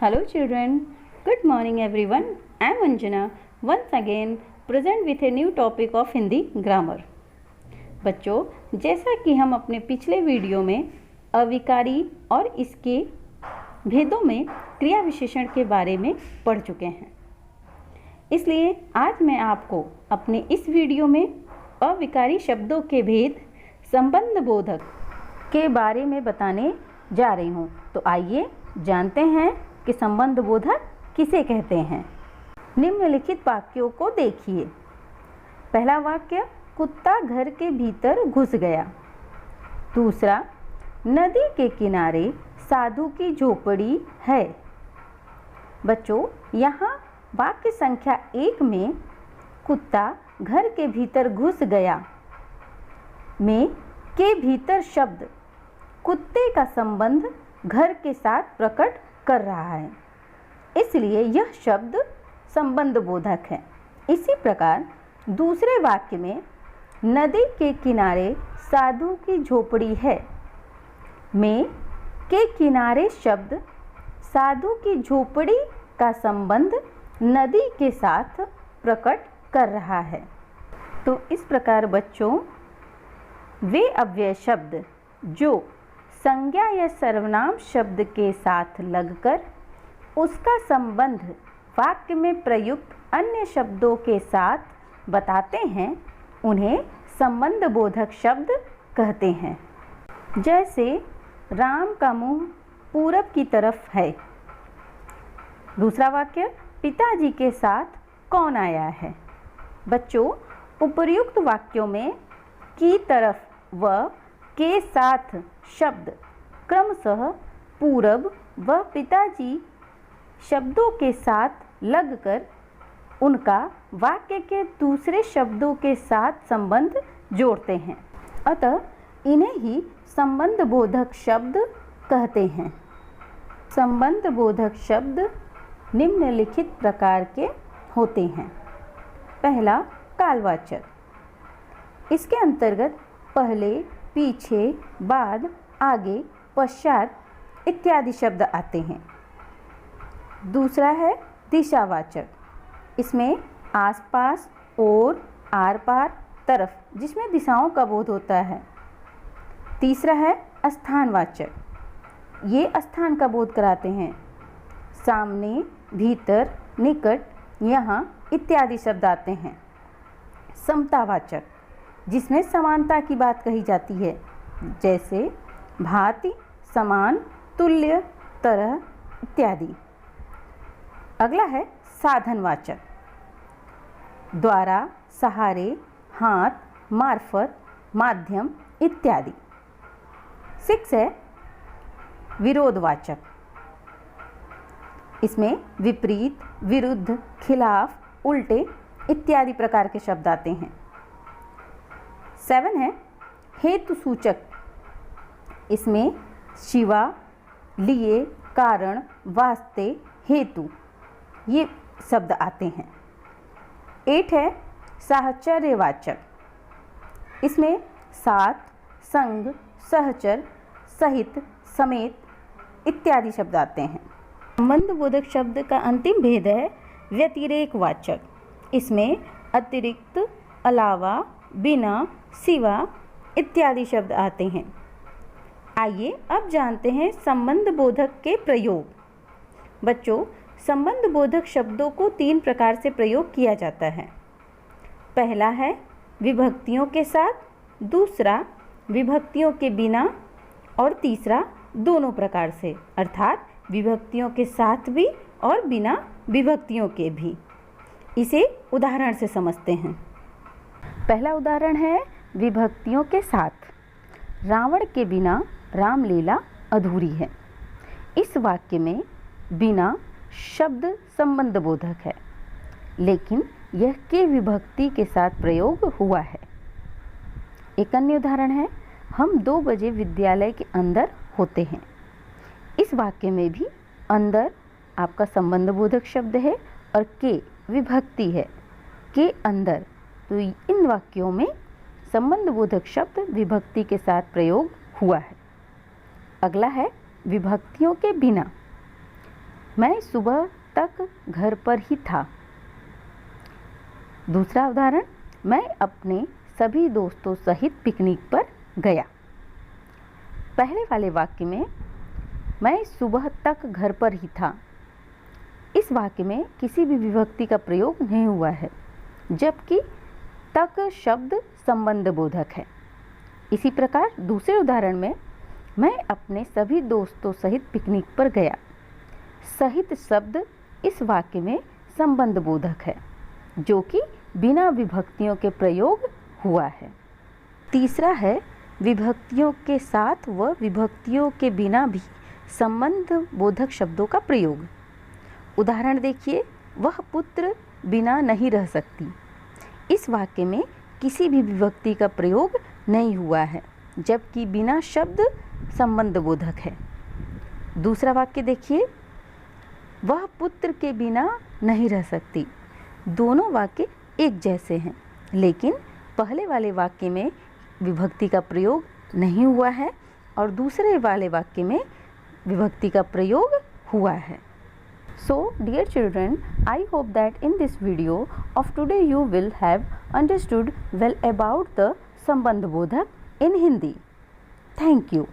Hello children, good morning everyone. I am Anjana once again present with a new topic of Hindi grammar. बच्चों, जैसा कि हम अपने पिछले वीडियो में अविकारी और इसके भेदों में क्रिया विशेषण के बारे में पढ़ चुके हैं, इसलिए आज मैं आपको अपने इस वीडियो में अविकारी शब्दों के भेद संबंध बोधक के बारे में बताने जा रही हूँ। तो आइए जानते हैं कि संबंध बोधक किसे कहते हैं। निम्नलिखित वाक्यों को देखिए। पहला वाक्य, कुत्ता घर के भीतर घुस गया। दूसरा, नदी के किनारे साधु की झोपड़ी है। बच्चों, यहाँ वाक्य संख्या 1 में कुत्ता घर के भीतर घुस गया में के भीतर शब्द कुत्ते का संबंध घर के साथ प्रकट कर रहा है, इसलिए यह शब्द संबंध बोधक है। इसी प्रकार दूसरे वाक्य में नदी के किनारे साधु की झोपड़ी है में के किनारे शब्द साधु की झोपड़ी का संबंध नदी के साथ प्रकट कर रहा है। तो इस प्रकार बच्चों, वे अव्यय शब्द जो संज्ञा या सर्वनाम शब्द के साथ लगकर उसका संबंध वाक्य में प्रयुक्त अन्य शब्दों के साथ बताते हैं, उन्हें संबंध बोधक शब्द कहते हैं। जैसे राम का मुंह पूरब की तरफ है। दूसरा वाक्य, पिताजी के साथ कौन आया है। बच्चों, उपर्युक्त वाक्यों में की तरफ व के साथ शब्द क्रमशः पूरब व पिताजी शब्दों के साथ लगकर उनका वाक्य के दूसरे शब्दों के साथ संबंध जोड़ते हैं, अतः इन्हें ही संबंध बोधक शब्द कहते हैं। संबंध बोधक शब्द निम्नलिखित प्रकार के होते हैं। पहला, कालवाचक। इसके अंतर्गत पहले, पीछे, बाद, आगे, पश्चात इत्यादि शब्द आते हैं। दूसरा है दिशावाचक। इसमें आसपास, और, आर पार, तरफ, जिसमें दिशाओं का बोध होता है। तीसरा है स्थानवाचक। ये स्थान का बोध कराते हैं। सामने, भीतर, निकट, यहाँ इत्यादि शब्द आते हैं। समतावाचक, जिसमें समानता की बात कही जाती है, जैसे भांति, समान, तुल्य, तरह इत्यादि। अगला है साधनवाचक। द्वारा, सहारे, हाथ, मार्फत, माध्यम इत्यादि। 6 है विरोधवाचक। इसमें विपरीत, विरुद्ध, खिलाफ, उल्टे इत्यादि प्रकार के शब्द आते हैं। 7 है हेतु सूचक। इसमें शिवा, लिए, कारण, वास्ते, हेतु ये शब्द आते हैं। 8 है साहचर्यवाचक। इसमें साथ, संग, सहचर, सहित, समेत इत्यादि शब्द आते हैं। संबंध बोधक शब्द का अंतिम भेद है व्यतिरेकवाचक। इसमें अतिरिक्त, अलावा, बिना, सिवा इत्यादि शब्द आते हैं। आइए अब जानते हैं संबंध बोधक के प्रयोग। बच्चों, संबंध बोधक शब्दों को 3 प्रकार से प्रयोग किया जाता है। पहला है विभक्तियों के साथ, दूसरा विभक्तियों के बिना, और तीसरा दोनों प्रकार से, अर्थात विभक्तियों के साथ भी और बिना विभक्तियों के भी। इसे उदाहरण से समझते हैं। पहला उदाहरण है विभक्तियों के साथ। रावण के बिना रामलीला अधूरी है। इस वाक्य में बिना शब्द संबंध बोधक है, लेकिन यह के विभक्ति के साथ प्रयोग हुआ है। एक अन्य उदाहरण है, हम 2 बजे विद्यालय के अंदर होते हैं। इस वाक्य में भी अंदर आपका संबंध बोधक शब्द है और के विभक्ति है, के अंदर। तो इन वाक्यों में संबंध बोधक शब्द विभक्ति के साथ प्रयोग हुआ है। अगला है विभक्तियों के बिना। मैं सुबह तक घर पर ही था। दूसरा उदाहरण, मैं अपने सभी दोस्तों सहित पिकनिक पर गया। पहले वाले वाक्य में मैं सुबह तक घर पर ही था, इस वाक्य में किसी भी विभक्ति का प्रयोग नहीं हुआ है, जबकि तक शब्द संबंध बोधक है। इसी प्रकार दूसरे उदाहरण में मैं अपने सभी दोस्तों सहित पिकनिक पर गया। सहित शब्द इस वाक्य में संबंध बोधक है, जो कि बिना विभक्तियों के प्रयोग हुआ है। तीसरा है विभक्तियों के साथ व विभक्तियों के बिना भी संबंध बोधक शब्दों का प्रयोग। उदाहरण देखिए, वह पुत्र बिना नहीं रह सकती। इस वाक्य में किसी भी विभक्ति का प्रयोग नहीं हुआ है, जबकि बिना शब्द संबंध बोधक है। दूसरा वाक्य देखिए, वह पुत्र के बिना नहीं रह सकती। दोनों वाक्य एक जैसे हैं, लेकिन पहले वाले वाक्य में विभक्ति का प्रयोग नहीं हुआ है और दूसरे वाले वाक्य में विभक्ति का प्रयोग हुआ है। So, dear children, I hope that in this video of today you will have understood well about the Sambandh Bodhak in Hindi. Thank you.